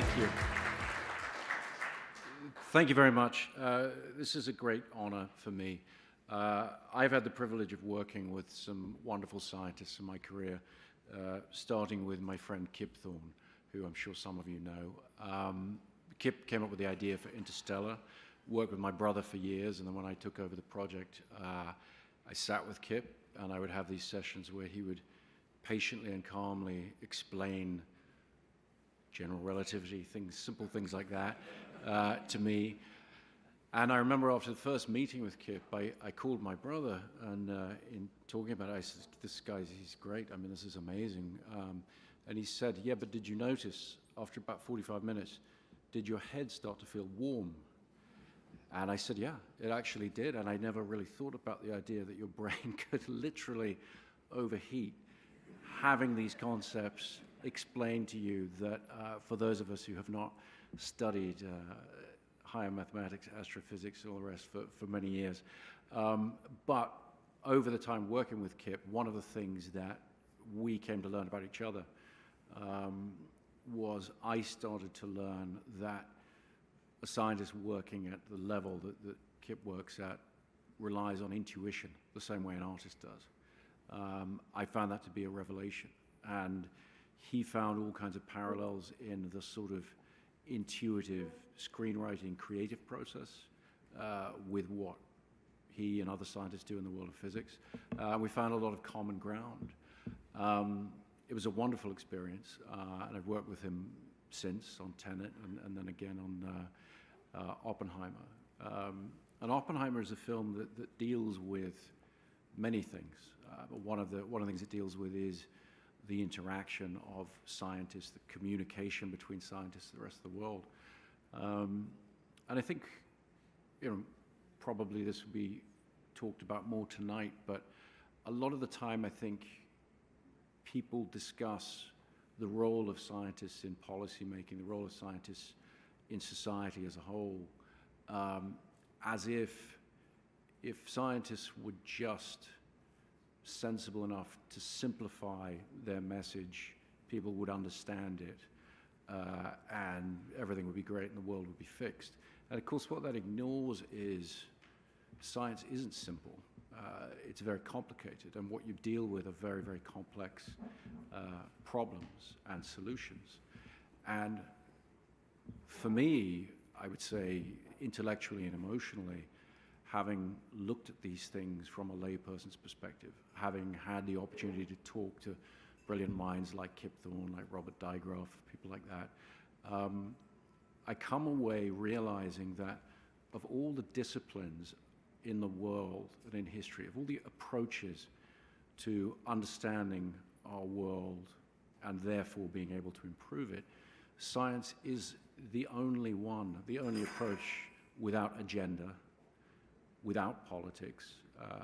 Thank you. Thank you very much. This is a great honor for me. I've had the privilege of working with some wonderful scientists in my career, starting with my friend Kip Thorne, who I'm sure some of you know. Kip came up with the idea for Interstellar, worked with my brother for years, and then when I took over the project, I sat with Kip, and I would have these sessions where he would patiently and calmly explain general relativity, simple things like that, to me. And I remember after the first meeting with Kip, I called my brother, and in talking about it, I said, this guy, he's great. I mean, this is amazing. And he said, yeah, but did you notice after about 45 minutes, did your head start to feel warm? And I said, yeah, it actually did. And I never really thought about the idea that your brain could literally overheat. Having these concepts explained to you that for those of us who have not studied higher mathematics, astrophysics, all the rest for many years. But over the time working with Kip, one of the things that we came to learn about each other was I started to learn that a scientist working at the level that Kip works at relies on intuition the same way an artist does. I found that to be a revelation, and he found all kinds of parallels in the sort of intuitive screenwriting creative process with what he and other scientists do in the world of physics. We found a lot of common ground. It was a wonderful experience, and I've worked with him since on Tenet and then again on Oppenheimer. And Oppenheimer is a film that deals with many things. But one of the things it deals with is the interaction of scientists, the communication between scientists and the rest of the world. And I think, probably this will be talked about more tonight, but a lot of the time I think people discuss the role of scientists in policymaking, the role of scientists in society as a whole, as if scientists were just sensible enough to simplify their message, people would understand it, and everything would be great and the world would be fixed. And of course, what that ignores is science isn't simple. It's very complicated, and what you deal with are very, very complex problems and solutions. And for me, I would say intellectually and emotionally, having looked at these things from a layperson's perspective, having had the opportunity to talk to brilliant minds like Kip Thorne, like Robert Digraff, people like that, I come away realizing that of all the disciplines in the world and in history, of all the approaches to understanding our world and therefore being able to improve it, science is the only one, the only approach without agenda, without politics.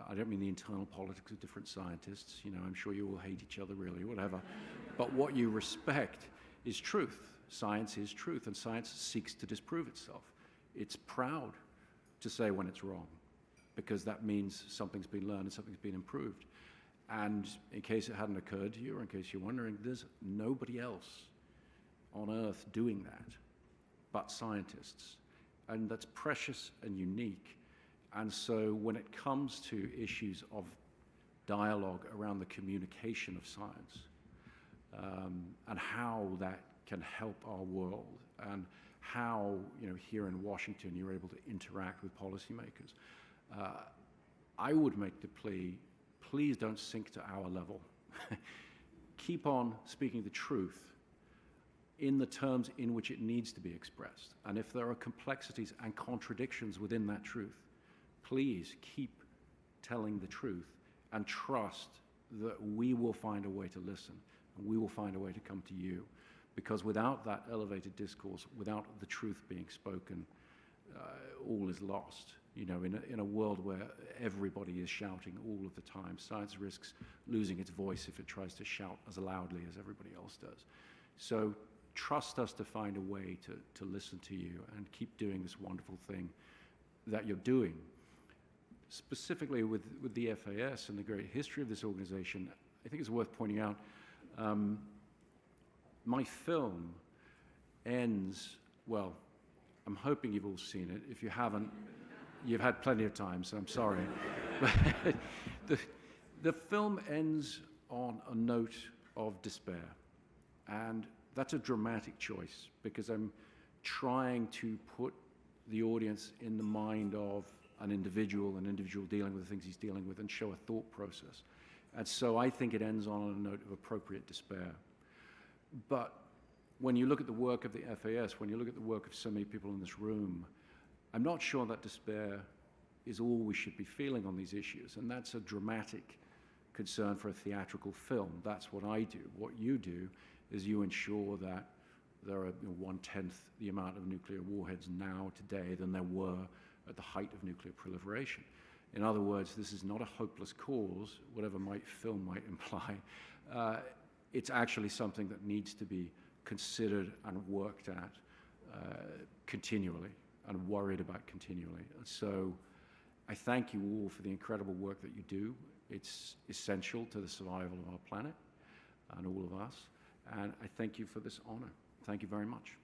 I don't mean the internal politics of different scientists. I'm sure you all hate each other, really, whatever. But what you respect is truth. Science is truth, and science seeks to disprove itself. It's proud to say when it's wrong, because that means something's been learned and something's been improved. And in case it hadn't occurred to you, or in case you're wondering, there's nobody else on Earth doing that but scientists. And that's precious and unique. And so when it comes to issues of dialogue around the communication of science, and how that can help our world, and how, here in Washington, you're able to interact with policymakers, I would make the plea, please don't sink to our level. Keep on speaking the truth in the terms in which it needs to be expressed. And if there are complexities and contradictions within that truth, please keep telling the truth and trust that we will find a way to listen, and we will find a way to come to you. Because without that elevated discourse, without the truth being spoken, all is lost. In a world where everybody is shouting all of the time, science risks losing its voice if it tries to shout as loudly as everybody else does. So trust us to find a way to listen to you and keep doing this wonderful thing that you're doing. Specifically with the FAS and the great history of this organization, I think it's worth pointing out, my film ends, well, I'm hoping you've all seen it. If you haven't, you've had plenty of time, so I'm sorry. But the film ends on a note of despair. And that's a dramatic choice, because I'm trying to put the audience in the mind of an individual dealing with the things he's dealing with, and show a thought process. And so I think it ends on a note of appropriate despair. But when you look at the work of the FAS, when you look at the work of so many people in this room, I'm not sure that despair is all we should be feeling on these issues. And that's a dramatic concern for a theatrical film. That's what I do. What you do is you ensure that there are 1/10 the amount of nuclear warheads now today than there were at the height of nuclear proliferation. In other words, this is not a hopeless cause, whatever film might imply. It's actually something that needs to be considered and worked at continually, and worried about continually. So I thank you all for the incredible work that you do. It's essential to the survival of our planet and all of us. And I thank you for this honor. Thank you very much.